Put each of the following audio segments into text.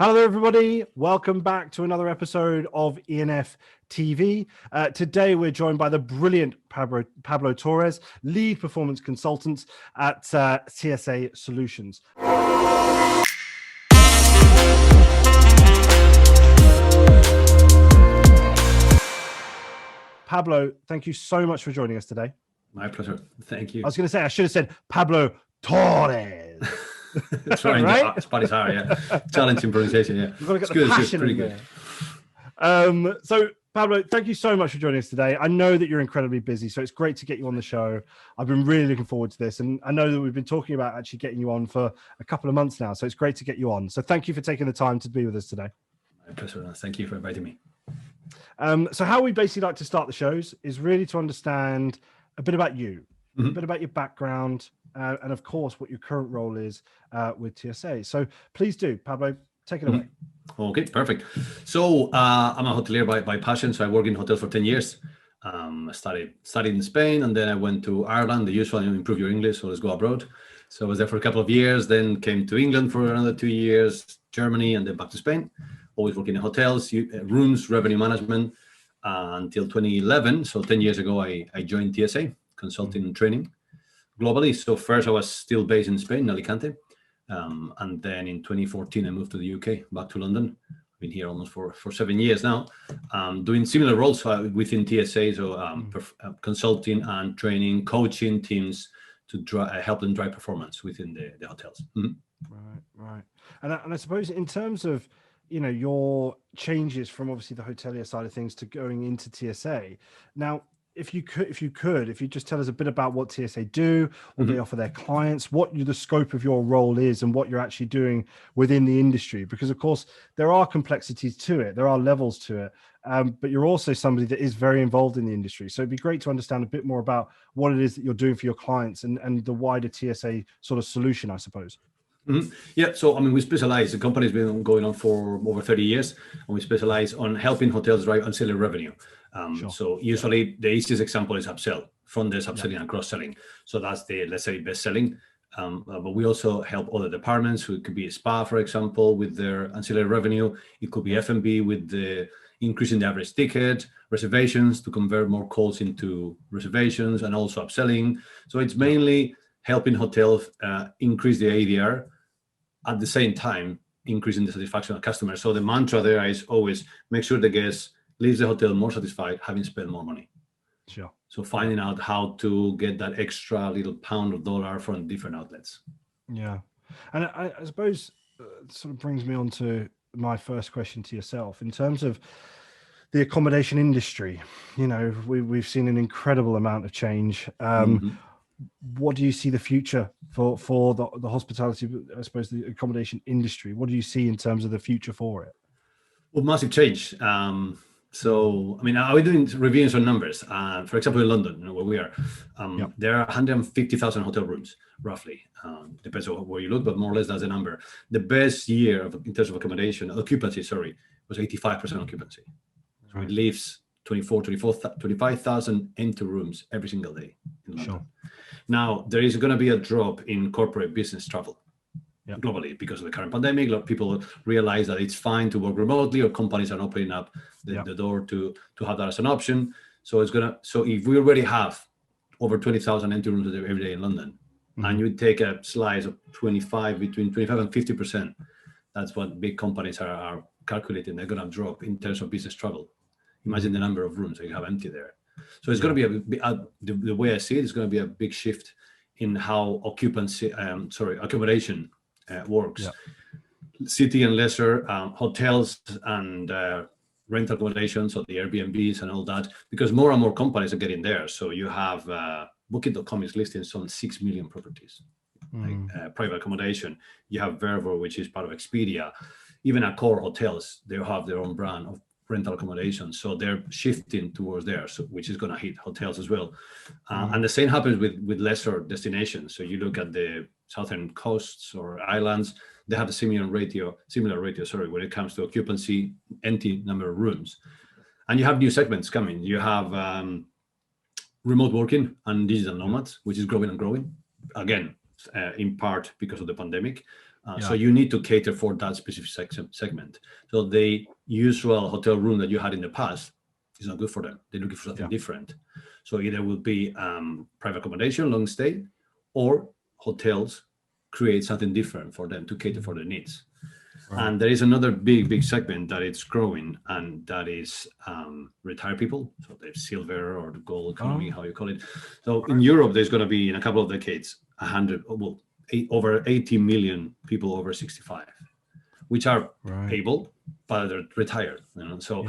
Hello there, everybody. Welcome back to another episode of E&Ftv. Today, we're joined by the brilliant Pablo Torres, lead performance consultant at TSA Solutions. Pablo, thank you so much for joining us today. My pleasure. Thank you. I was going to say, I should have said Pablo Torres. Trying right? to Spanish hard, yeah. Challenging pronunciation, yeah. You've got to get the passion in there. So, Pablo, thank you so much for joining us today. I know that you're incredibly busy, so it's great to get you on the show. I've been really looking forward to this, and I know that we've been talking about actually getting you on for a couple of months now, so it's great to get you on. So thank you for taking the time to be with us today. My pleasure. Thank you for inviting me. So how we basically like to start the shows is really to understand a bit about you, a bit about your background, and of course, what your current role is with TSA. So please do, Pablo, take it away. Okay, perfect. So I'm a hotelier by passion. So I worked in hotels for 10 years. I studied in Spain, and then I went to Ireland, the usual, improve your English, so let's go abroad. So I was there for a couple of years, then came to England for another 2 years, Germany, and then back to Spain. Always working in hotels, rooms, revenue management, until 2011. So 10 years ago, I joined TSA, consulting and training globally. So first I was still based in Spain, in Alicante. And then in 2014, I moved to the UK, back to London. I've been here almost for 7 years now, doing similar roles within TSA, so consulting and training, coaching teams to help them drive performance within the hotels. Right. And I suppose in terms of, your changes from obviously the hotelier side of things to going into TSA. Now, if you could just tell us a bit about what TSA do, what they offer their clients, what the scope of your role is, and what you're actually doing within the industry, because of course there are complexities to it, there are levels to it, but you're also somebody that is very involved in the industry. So it'd be great to understand a bit more about what it is that you're doing for your clients and the wider TSA sort of solution, I suppose. Yeah, so we specialize. The company's been going on for over 30 years, and we specialize on helping hotels drive ancillary revenue. So usually the easiest example is upsell, front desk upselling and cross-selling. So that's let's say, best selling. But we also help other departments. So it could be a spa, for example, with their ancillary revenue. It could be F&B with the increasing the average ticket, reservations to convert more calls into reservations, and also upselling. So it's mainly helping hotels increase the ADR, at the same time increasing the satisfaction of customers. So the mantra there is always make sure the guest leaves the hotel more satisfied, having spent more money. Sure. So finding out how to get that extra little pound or dollar from different outlets. Yeah. And I suppose it sort of brings me on to my first question to yourself. In terms of the accommodation industry, we've seen an incredible amount of change. What do you see the future for the hospitality, I suppose, the accommodation industry? What do you see in terms of the future for it? Well, massive change. So, are we doing reviewing some numbers? For example, in London, where we are, there are 150,000 hotel rooms, roughly. Depends on where you look, but more or less that's the number. The best year in terms of occupancy, was 85% occupancy. So it leaves 25,000 empty rooms every single day in London. Sure. Now, there is going to be a drop in corporate business travel globally because of the current pandemic. A lot of people realize that it's fine to work remotely, or companies are opening up the door to have that as an option. So So if we already have over 20,000 empty rooms every day in London, and you take a slice of between 25 and 50%, that's what big companies are calculating. They're going to drop in terms of business travel. Imagine the number of rooms that you have empty there. So it's going to be the way I see it, it's going to be a big shift in how accommodation works. Yeah. City and leisure, hotels and rental accommodations, so the Airbnbs and all that, because more and more companies are getting there. So you have Booking.com is listing some 6 million properties, like private accommodation. You have Vervo, which is part of Expedia. Even Accor hotels, they have their own brand of rental accommodation, so they're shifting towards there, which is going to hit hotels as well. And the same happens with lesser destinations. So you look at the southern coasts or islands, they have a similar ratio, when it comes to occupancy, empty number of rooms. And you have new segments coming. You have remote working and digital nomads, which is growing and growing. Again, in part because of the pandemic, So you need to cater for that specific segment. So the usual hotel room that you had in the past is not good for them. They're looking for something different. So either will be private accommodation, long stay, or hotels create something different for them to cater for their needs. Right. And there is another big segment that it's growing, and that is retired people. So the silver or the gold economy, how you call it. So in Europe, there's going to be in a couple of decades, over 80 million people over 65, which are able, but they're retired. So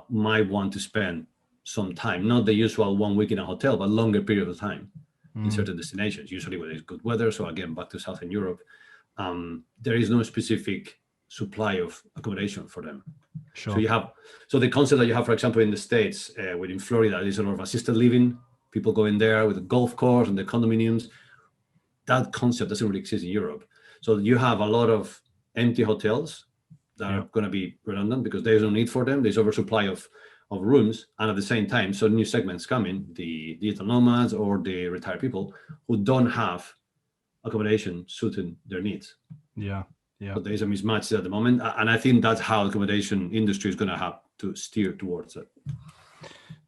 might want to spend some time, not the usual 1 week in a hotel, but longer period of time in certain destinations, usually where there's good weather. So again, back to Southern Europe, there is no specific supply of accommodation for them. Sure. So the concept that you have, for example, in the States, within Florida, is a lot of assisted living, people go in there with the golf course and the condominiums. That concept doesn't really exist in Europe. So you have a lot of empty hotels that are going to be redundant because there's no need for them. There's oversupply of rooms. And at the same time, so new segments coming, the digital nomads or the retired people who don't have accommodation suiting their needs. Yeah. So there is a mismatch at the moment. And I think that's how the accommodation industry is going to have to steer towards it.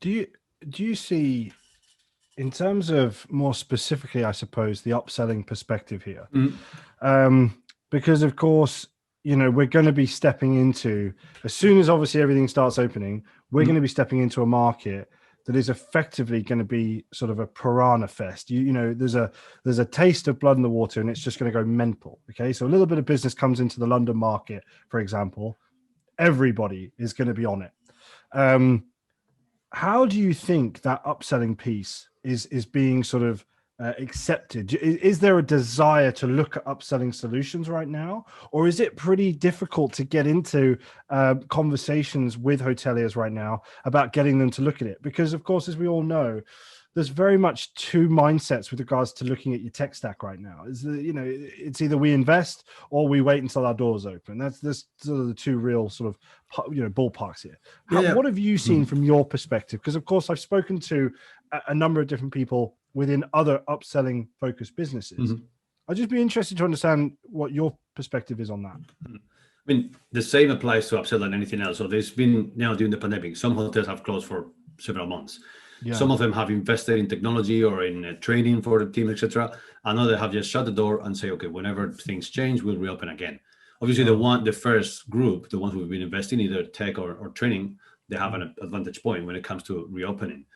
Do you see, in terms of more specifically, I suppose, the upselling perspective here, because of course, we're going to be stepping into, as soon as obviously everything starts opening, we're going to be stepping into a market that is effectively going to be sort of a piranha fest. There's a taste of blood in the water, and it's just going to go mental. Okay, so a little bit of business comes into the London market, for example, everybody is going to be on it. How do you think that upselling piece is being sort of accepted? Is there a desire to look at upselling solutions right now, or is it pretty difficult to get into conversations with hoteliers right now about getting them to look at it? Because of course, as we all know, there's very much two mindsets with regards to looking at your tech stack right now. It's either we invest or we wait until our doors open. That's sort of the two real sort of ballparks here. What have you seen from your perspective? Because of course, I've spoken to a number of different people within other upselling focused businesses. I'd just be interested to understand what your perspective is on that. I mean, the same applies to upsell than anything else. So there's been, now during the pandemic, some hotels have closed for several months. Some of them have invested in technology or in training for the team, etc. And others have just shut the door and say, okay, whenever things change, we'll reopen again. Obviously, the first group, the ones who've been investing, either tech or training, they have an advantage point when it comes to reopening.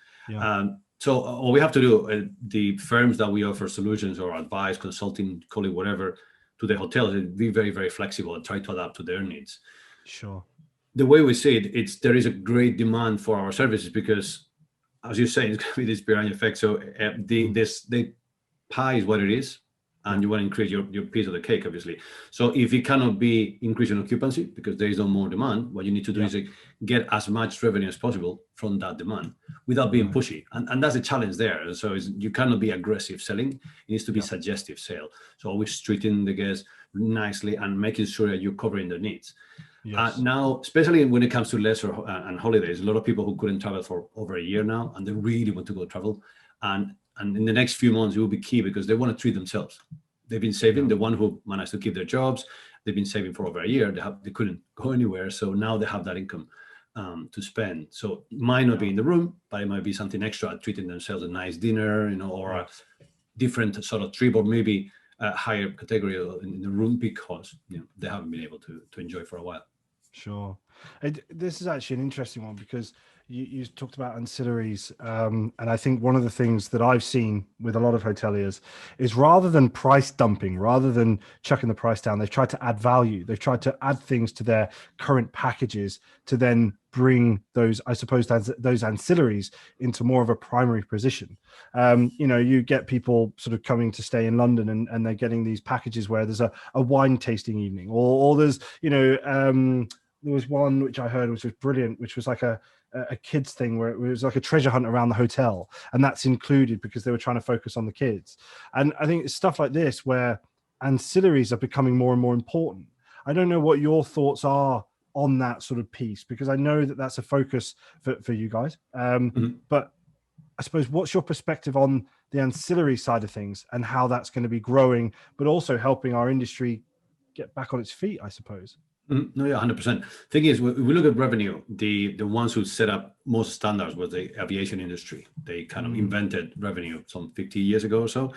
So what we have to do, the firms that we offer solutions or advice, consulting, call it whatever, to the hotels, is be very, very flexible and try to adapt to their needs. Sure. The way we see it, there is a great demand for our services because, as you say, it's going to be this piranha effect. So the pie is what it is, and you want to increase your piece of the cake, obviously. So if it cannot be increasing occupancy because there is no more demand, what you need to do is get as much revenue as possible from that demand without being pushy. And that's the challenge there. So you cannot be aggressive selling. It needs to be suggestive sale. So always treating the guests nicely and making sure that you're covering their needs. Now, especially when it comes to leisure and holidays, a lot of people who couldn't travel for over a year now, and they really want to go travel. And in the next few months, it will be key because they want to treat themselves. They've been saving. The one who managed to keep their jobs, they've been saving for over a year. They couldn't go anywhere. So now they have that income to spend. So it might not be in the room, but it might be something extra, treating themselves a nice dinner, or a different sort of trip, or maybe a higher category in the room because they haven't been able to enjoy for a while. Sure. This is actually an interesting one because you talked about ancillaries. And I think one of the things that I've seen with a lot of hoteliers is rather than price dumping, rather than chucking the price down, they've tried to add value. They've tried to add things to their current packages to then bring those, I suppose, those ancillaries into more of a primary position. You get people sort of coming to stay in London and they're getting these packages where there's a wine tasting evening, or there's, there was one which I heard which was brilliant, which was like a kids thing where it was like a treasure hunt around the hotel, and that's included because they were trying to focus on the kids. And I think it's stuff like this where ancillaries are becoming more and more important. I don't know what your thoughts are on that sort of piece, because I know that that's a focus for you guys. But I suppose, what's your perspective on the ancillary side of things and how that's going to be growing, but also helping our industry get back on its feet, I suppose. No, yeah, 100%. Thing is, we look at revenue. The ones who set up most standards was the aviation industry. They kind of invented revenue some 50 years ago or so.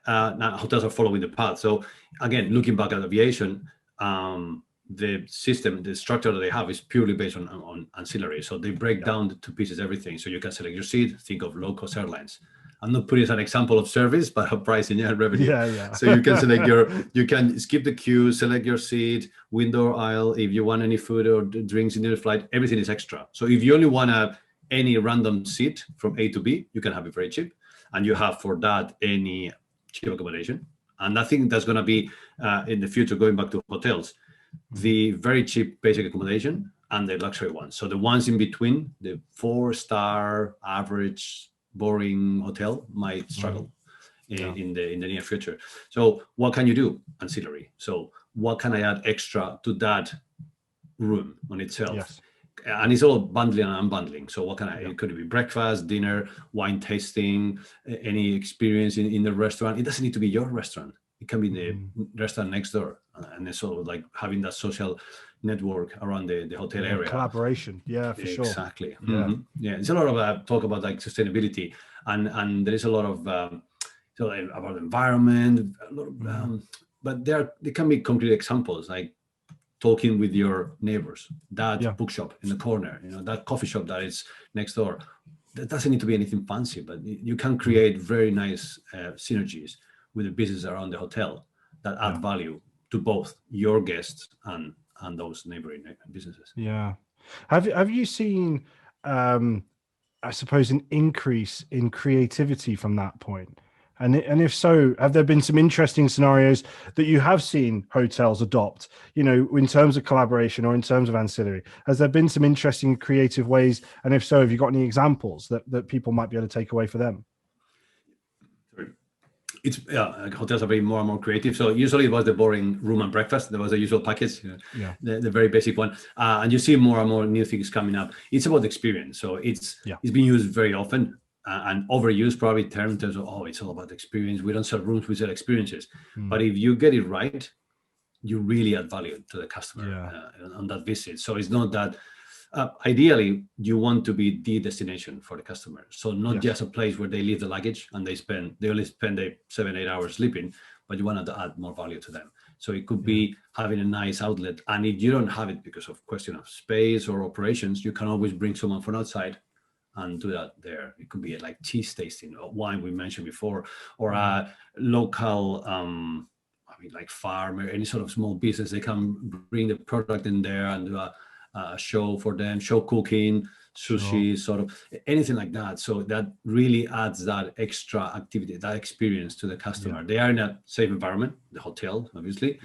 Now hotels are following the path. So again, looking back at aviation, the system, the structure that they have is purely based on ancillary. So they break down to pieces everything. So you can select your seat. Think of low-cost airlines. I'm not putting as an example of service, but of pricing and revenue. Yeah. So you can select you can skip the queue, select your seat, window or aisle. If you want any food or drinks in the flight, everything is extra. So if you only want any random seat from A to B, you can have it very cheap. And you have for that any cheap accommodation. And I think that's going to be in the future, going back to hotels, the very cheap basic accommodation and the luxury ones. So the ones in between, the 4-star average boring hotel might struggle in the near future. So what can you do? Ancillary. So what can I add extra to that room on itself? Yes. And it's all bundling and unbundling. So what can I, it could be breakfast, dinner, wine tasting, any experience in the restaurant. It doesn't need to be your restaurant. It can be the restaurant next door. And it's sort of like having that social network around the hotel area. Collaboration. Yeah, for sure. Exactly. Yeah. It's a lot of talk about like sustainability, and there is a lot of about environment, a lot of, but there can be concrete examples like talking with your neighbors, that bookshop in the corner, that coffee shop that is next door. That doesn't need to be anything fancy, but you can create very nice synergies with the business around the hotel that add value to both your guests and those neighboring businesses. Yeah. Have you seen, I suppose, an increase in creativity from that point? And if so, have there been some interesting scenarios that you have seen hotels adopt, in terms of collaboration or in terms of ancillary? Has there been some interesting creative ways? And if so, have you got any examples that people might be able to take away for them? It's hotels are being more and more creative. So usually it was the boring room and breakfast. There was a usual package, the very basic one. And you see more and more new things coming up. It's about the experience. So it's being used very often and overused probably in terms of, it's all about experience. We don't sell rooms, we sell experiences. But if you get it right, you really add value to the customer on that visit. So it's not that, ideally, you want to be the destination for the customer. So not just a place where they leave the luggage and they only spend 7-8 hours sleeping, but you want to add more value to them. So it could be having a nice outlet. And if you don't have it because of question of space or operations, you can always bring someone from outside and do that there. It could be like cheese tasting or wine we mentioned before, or a local, like farm or any sort of small business. They can bring the product in there and do a show for them, show cooking, sushi, sort of anything like that. So that really adds that extra activity, that experience to the customer. They are in a safe environment, the hotel, obviously,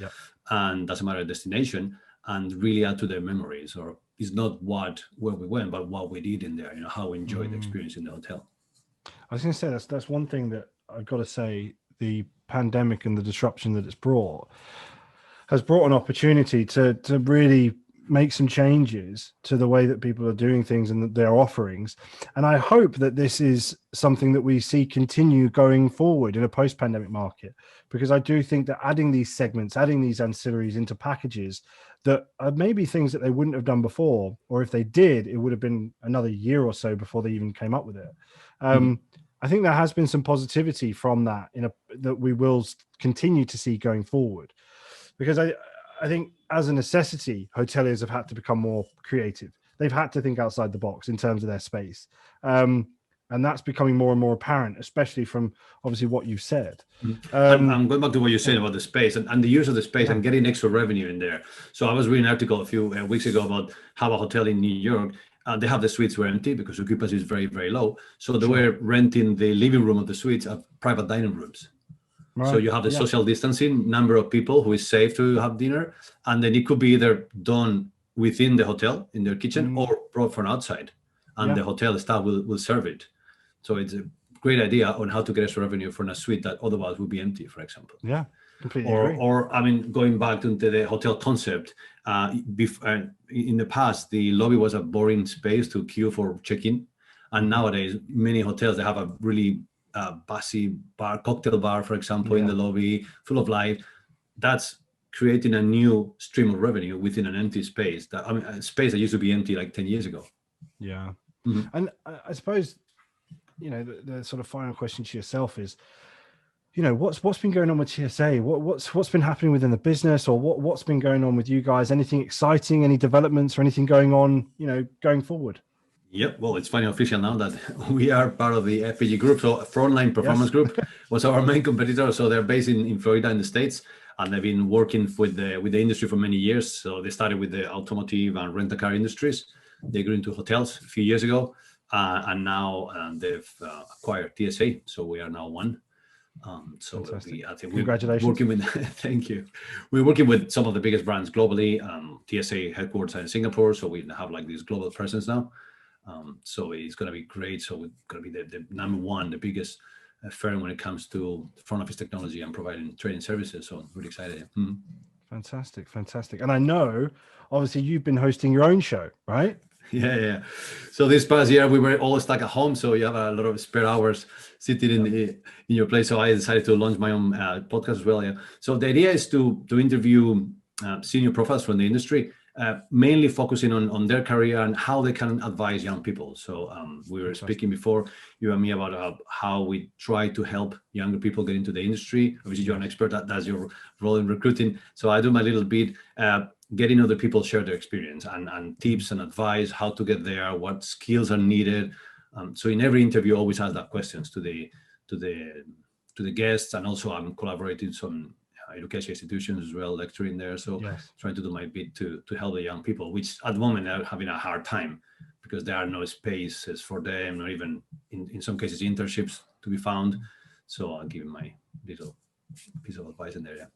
and doesn't matter the destination, and really add to their memories. Or it's not where we went, but what we did in there, how we enjoyed the experience in the hotel. I was going to say that's one thing that I've got to say, the pandemic and the disruption that it's has brought an opportunity to really make some changes to the way that people are doing things and their offerings. And I hope that this is something that we see continue going forward in a post-pandemic market, because I do think that adding these segments, adding these ancillaries into packages that are maybe things that they wouldn't have done before, or if they did, it would have been another year or so before they even came up with it. I think there has been some positivity from that that we will continue to see going forward, because I think as a necessity, hoteliers have had to become more creative. They've had to think outside the box in terms of their space. And that's becoming more and more apparent, especially from obviously what you've said. I'm going back to what you're saying about the space and the use of the space and getting extra revenue in there. So I was reading an article a few weeks ago about how a hotel in New York, they have the suites were empty because occupancy is very, very low. So they were renting the living room of the suites as private dining rooms. Right. So you have the social distancing, number of people who is safe to have dinner, and then it could be either done within the hotel in their kitchen or brought from outside, and the hotel staff will serve it. So it's a great idea on how to get extra revenue from a suite that otherwise would be empty, for example. Yeah, completely agree. Or I mean, going back to the hotel concept, in the past, the lobby was a boring space to queue for check-in, and nowadays many hotels, they have a really buzzy bar, cocktail bar, for example, in the lobby, full of light. That's creating a new stream of revenue within an empty space a space that used to be empty like 10 years ago. Yeah. Mhm. And I suppose, the sort of final question to yourself is, what's been going on with TSA? What's been happening within the business, or what's been going on with you guys? Anything exciting, any developments or anything going on, going forward? Yep. Well, it's finally official now that we are part of the FPG group. So Frontline Performance Group was our main competitor. So they're based in Florida in the States, and they've been working with the industry for many years. So they started with the automotive and rent-a-car industries. They grew into hotels a few years ago, and now they've acquired TSA. So we are now one. So I think congratulations. We're working with thank you. We're working with some of the biggest brands globally. TSA headquarters in Singapore, so we have like this global presence now. So it's going to be great. So we're going to be the number one, the biggest firm when it comes to front office technology and providing training services. So I'm really excited. Fantastic. And I know, obviously, you've been hosting your own show, right? Yeah. So this past year we were all stuck at home, so you have a lot of spare hours sitting in your place. So I decided to launch my own podcast as well. Yeah. So the idea is to interview senior profiles from the industry, mainly focusing on their career and how they can advise young people. So we were speaking before, you and me, about how we try to help younger people get into the industry. Obviously, you're an expert. That's your role in recruiting. So I do my little bit. Getting other people share their experience and tips and advice, how to get there, what skills are needed. So in every interview, I always ask that questions to the guests, and also I'm collaborating some education institutions as well, lecturing there. So trying to do my bit to help the young people, which at the moment are having a hard time because there are no spaces for them, or even in some cases internships to be found. So I'll give my little piece of advice in there.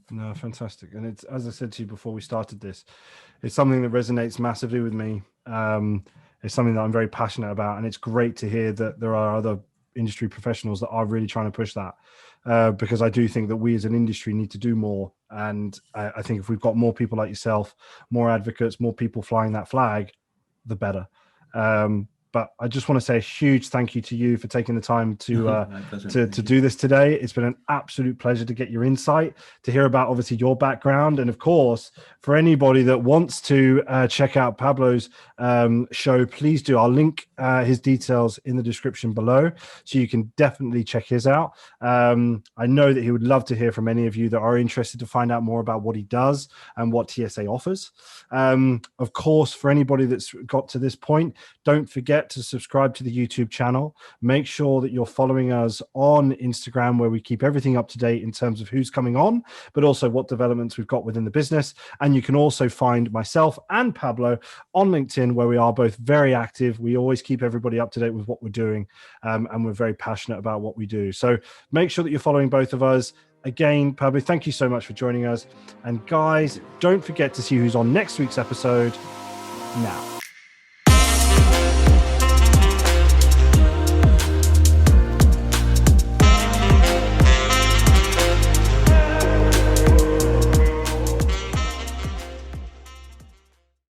No, fantastic. And it's, as I said to you before we started this, it's something that resonates massively with me. It's something that I'm very passionate about, and it's great to hear that there are other industry professionals that are really trying to push that, because I do think that we as an industry need to do more. And I think if we've got more people like yourself, more advocates, more people flying that flag, the better. But I just want to say a huge thank you to you for taking the time to do this today. It's been an absolute pleasure to get your insight, to hear about obviously your background. And of course, for anybody that wants to check out Pablo's show, please do. I'll link his details in the description below, so you can definitely check his out. I know that he would love to hear from any of you that are interested to find out more about what he does and what TSA offers. Of course, for anybody that's got to this point, don't forget to subscribe to the YouTube channel. Make sure that you're following us on Instagram, where we keep everything up to date in terms of who's coming on, but also what developments we've got within the business. And you can also find myself and Pablo on LinkedIn, where we are both very active. We always keep everybody up to date with what we're doing, and we're very passionate about what we do. So make sure that you're following both of us. Again, Pablo, thank you so much for joining us. And guys, don't forget to see who's on next week's episode now.